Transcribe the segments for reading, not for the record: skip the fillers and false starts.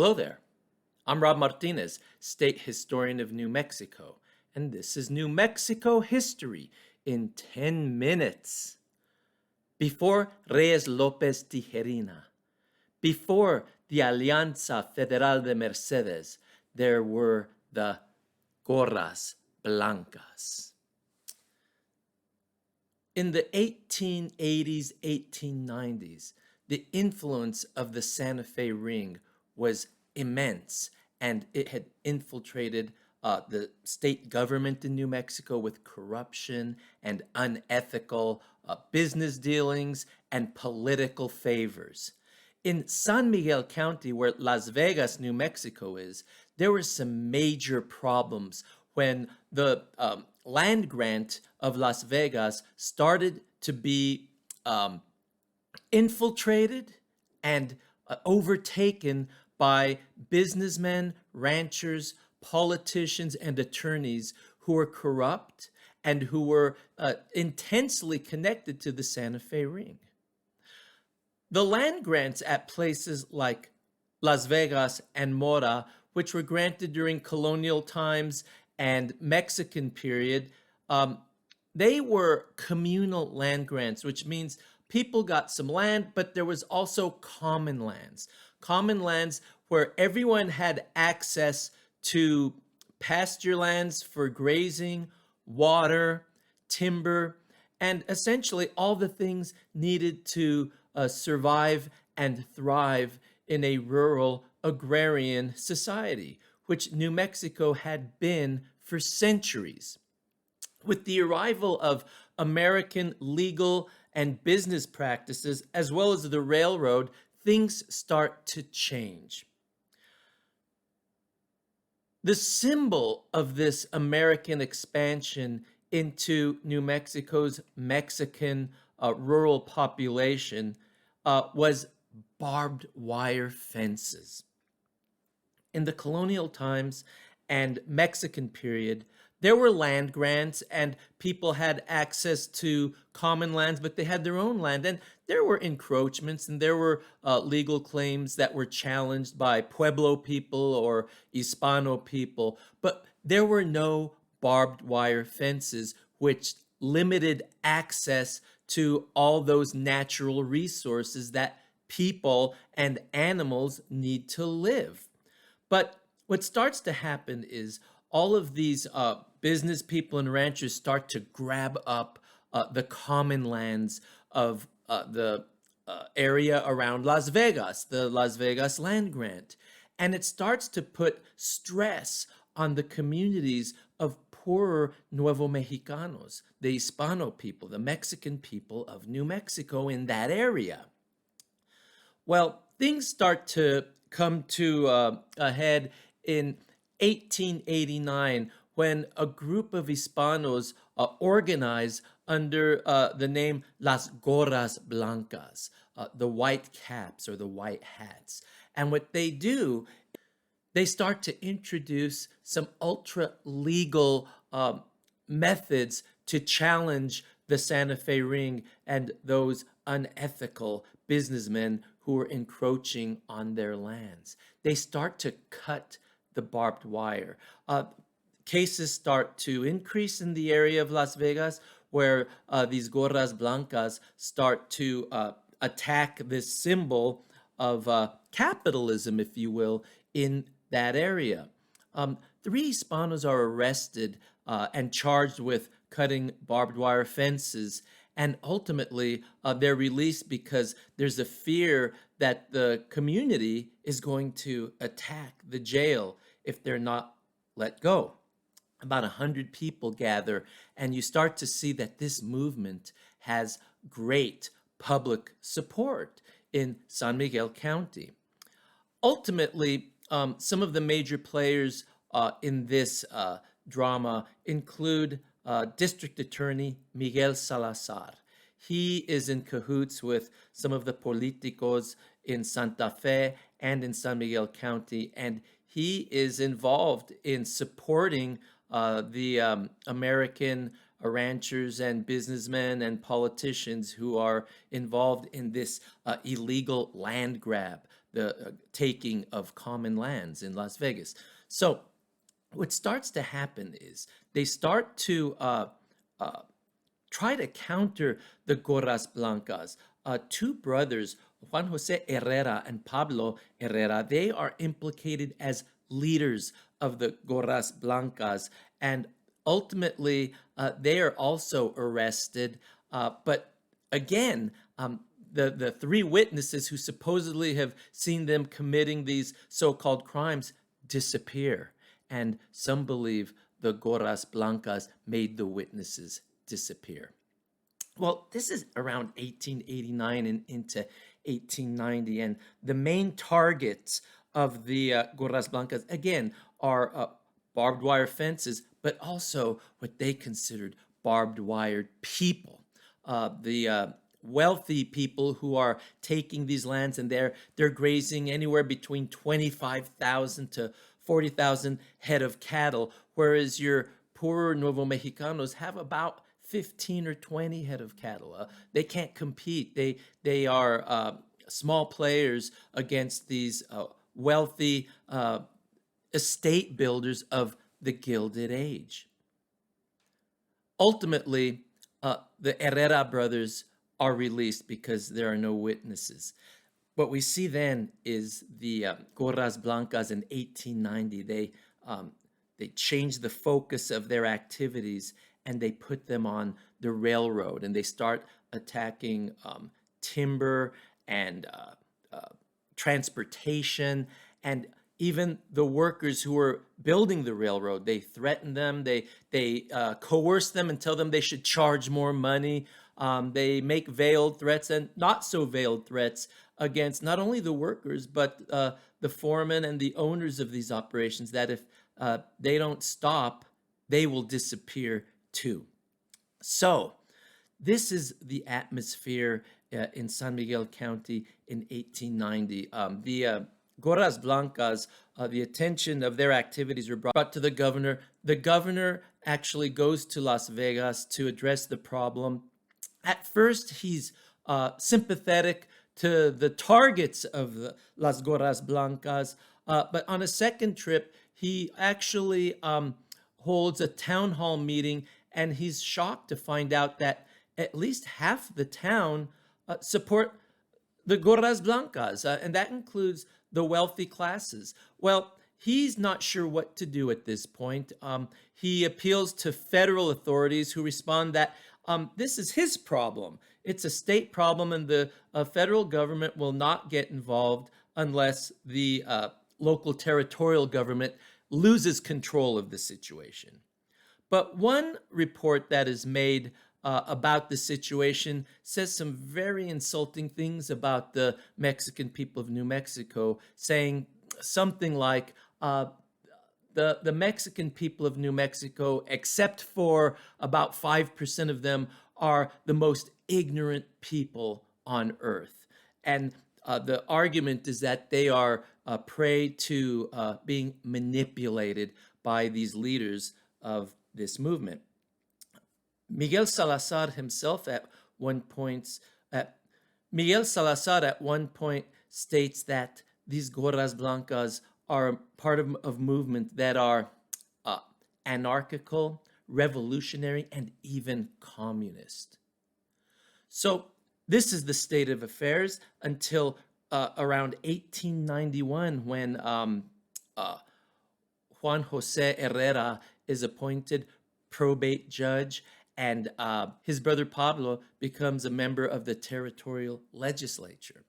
Hello there. I'm Rob Martinez, State Historian of New Mexico, and this is New Mexico History in 10 minutes. Before Reyes López Tijerina, before the Alianza Federal de Mercedes, there were the Gorras Blancas. In the 1880s, 1890s, the influence of the Santa Fe Ring was immense, and it had infiltrated the state government in New Mexico with corruption and unethical business dealings and political favors. In San Miguel County, where Las Vegas, New Mexico is, there were some major problems when the land grant of Las Vegas started to be infiltrated and overtaken by businessmen, ranchers, politicians, and attorneys who were corrupt and who were intensely connected to the Santa Fe Ring. The land grants at places like Las Vegas and Mora, which were granted during colonial times and Mexican period, they were communal land grants, which means people got some land, but there was also common lands where everyone had access to pasture lands for grazing, water, timber, and essentially all the things needed to survive and thrive in a rural agrarian society, which New Mexico had been for centuries. With the arrival of American legal and business practices, as well as the railroad, things start to change. The symbol of this American expansion into New Mexico's Mexican rural population was barbed wire fences. In the colonial times and Mexican period, there were land grants and people had access to common lands, but they had their own land. And there were encroachments and there were legal claims that were challenged by Pueblo people or Hispano people. But there were no barbed wire fences which limited access to all those natural resources that people and animals need to live. But what starts to happen is all of these business people and ranchers start to grab up the common lands of the area around Las Vegas, the Las Vegas land grant. And it starts to put stress on the communities of poorer Nuevo Mexicanos, the Hispano people, the Mexican people of New Mexico in that area. Well, things start to come to a head in 1889 when a group of Hispanos organized under the name Las Gorras Blancas, the white caps or the white hats. And what they do, they start to introduce some ultra-legal methods to challenge the Santa Fe Ring and those unethical businessmen who were encroaching on their lands. They start to cut the barbed wire. Cases start to increase in the area of Las Vegas where these Gorras Blancas start to attack this symbol of capitalism, if you will, in that area. 3 Hispanos are arrested and charged with cutting barbed wire fences, and ultimately they're released because there's a fear that the community is going to attack the jail if they're not let go. About 100 people gather, and you start to see that this movement has great public support in San Miguel County. Ultimately, some of the major players in this drama include District Attorney Miguel Salazar. He is in cahoots with some of the politicos in Santa Fe and in San Miguel County, and he is involved in supporting the American ranchers and businessmen and politicians who are involved in this illegal land grab. the taking of common lands in Las Vegas. So what starts to happen is they start to try to counter the Gorras Blancas. Two brothers, Juan Jose Herrera and Pablo Herrera, they are implicated as leaders of the Gorras Blancas, and ultimately they are also arrested. But again, the three witnesses who supposedly have seen them committing these so-called crimes disappear, and some believe the Gorras Blancas made the witnesses disappear. Well, this is around 1889 and into 1890, and the main targets of the Gorras Blancas, again, are barbed wire fences, but also what they considered barbed wired people. The wealthy people who are taking these lands, and they're grazing anywhere between 25,000 to 40,000 head of cattle, whereas your poorer Nuevo Mexicanos have about 15 or 20 head of cattle. They can't compete. They are small players against these wealthy estate builders of the Gilded Age. Ultimately, the Herrera brothers are released because there are no witnesses. What we see then is the Gorras Blancas in 1890. They change the focus of their activities and they put them on the railroad, and they start attacking timber and transportation, and even the workers who were building the railroad. They threaten them, they coerce them and tell them they should charge more money. They make veiled threats and not so veiled threats against not only the workers, but the foremen and the owners of these operations, that if they don't stop, they will disappear too. So this is the atmosphere in San Miguel County in 1890. The Gorras Blancas, the attention of their activities were brought to the governor. The governor actually goes to Las Vegas to address the problem. At first, he's sympathetic to the targets of the Las Gorras Blancas, but on a second trip, he actually holds a town hall meeting, and he's shocked to find out that at least half the town support the Gorras Blancas, and that includes the wealthy classes. Well, he's not sure what to do at this point. He appeals to federal authorities, who respond that this is his problem. It's a state problem, and the federal government will not get involved unless the local territorial government loses control of the situation. But one report that is made about the situation says some very insulting things about the Mexican people of New Mexico, saying something like, the Mexican people of New Mexico, except for about 5% of them, are the most ignorant people on earth. And the argument is that they are prey to being manipulated by these leaders of this movement. Miguel Salazar himself at one point states that these Gorras Blancas are part of movement that are anarchical, revolutionary, and even communist. So this is the state of affairs until around 1891, when Juan Jose Herrera is appointed probate judge, and his brother Pablo becomes a member of the territorial legislature.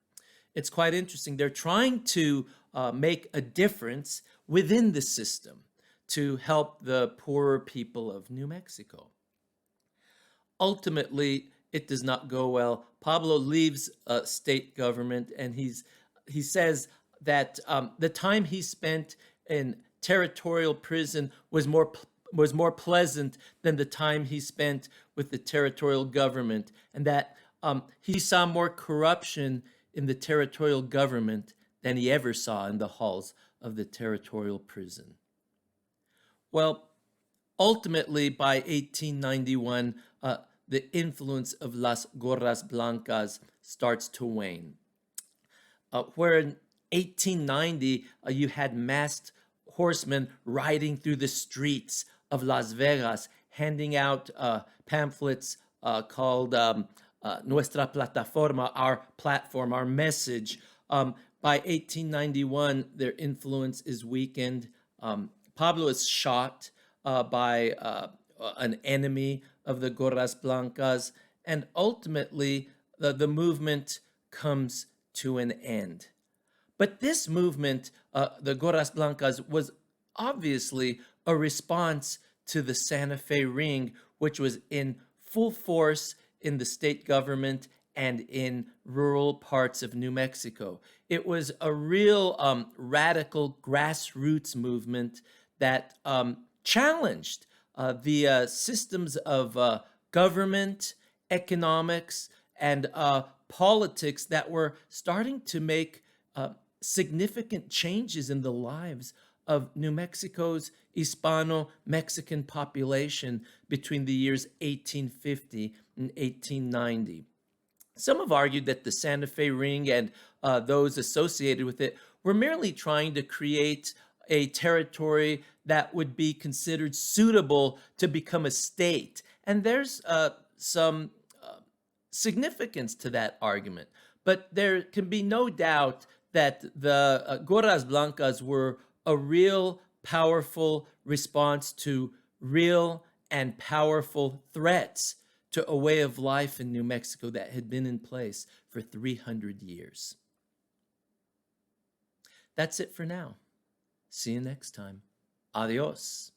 It's quite interesting. They're trying to make a difference within the system to help the poorer people of New Mexico. Ultimately, it does not go well. Pablo leaves state government, and he says that the time he spent in territorial prison was more pleasant than the time he spent with the territorial government, and that he saw more corruption in the territorial government than he ever saw in the halls of the territorial prison. Well, ultimately, by 1891, the influence of Las Gorras Blancas starts to wane. Where in 1890, you had masked horsemen riding through the streets of Las Vegas, handing out pamphlets called Nuestra Plataforma, our platform, our message. By 1891, their influence is weakened. Pablo is shot by an enemy of the Gorras Blancas, and ultimately the movement comes to an end. But this movement, the Gorras Blancas, was obviously a response to the Santa Fe Ring, which was in full force in the state government and in rural parts of New Mexico. It was a real radical grassroots movement that challenged the systems of government, economics, and politics that were starting to make significant changes in the lives of New Mexico's Hispano-Mexican population between the years 1850 and 1890. Some have argued that the Santa Fe Ring and those associated with it were merely trying to create a territory that would be considered suitable to become a state. And there's some significance to that argument. But there can be no doubt that the Gorras Blancas were a real powerful response to real and powerful threats to a way of life in New Mexico that had been in place for 300 years. That's it for now. See you next time. Adios.